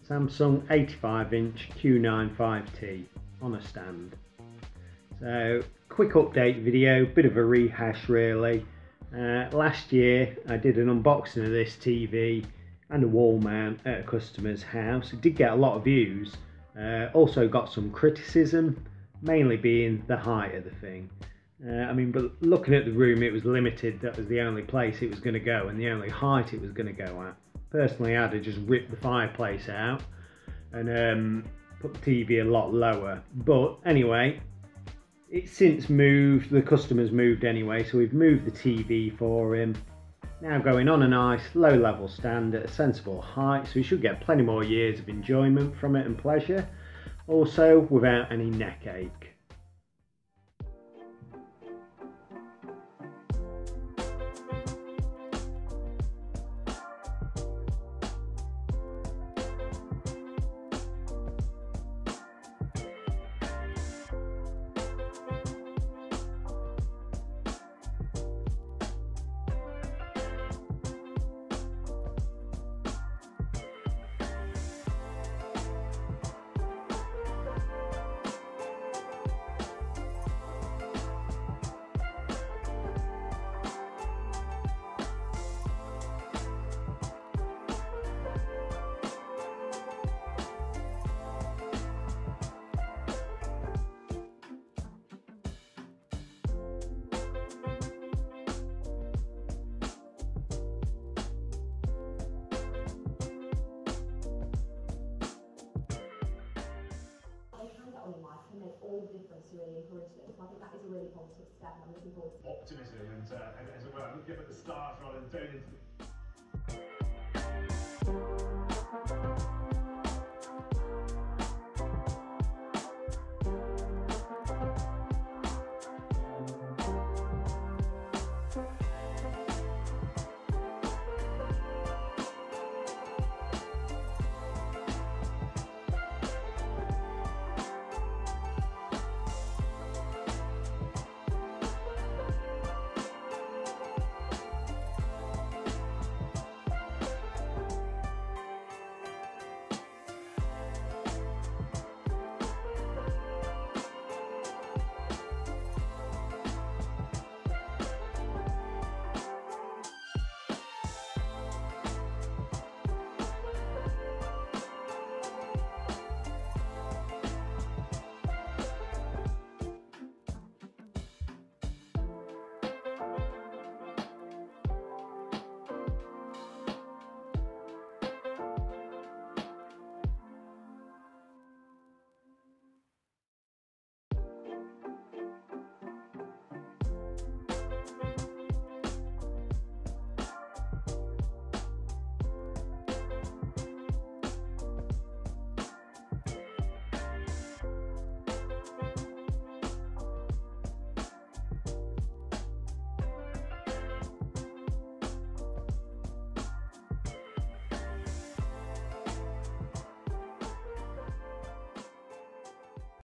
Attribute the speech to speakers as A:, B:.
A: Samsung 85-inch Q95T on a stand. So, quick update video, bit of a rehash really. Last year I did an unboxing of this TV and a wall mount at a customer's house. It did get a lot of views, also got some criticism, mainly being the height of the thing. But looking at the room, it was limited. That was the only place it was going to go and the only height it was going to go at. Personally, I'd have just ripped the fireplace out and put the TV a lot lower. But anyway, it's since moved, the customer's moved anyway, so we've moved the TV for him. Now going on a nice low level stand at a sensible height, so we should get plenty more years of enjoyment from it and pleasure, also without any neck ache.
B: Can make all the difference to really encourage them. So I think that is a really positive step, and I'm looking forward to
C: optimism and as it were, looking up at the stars rather than down into the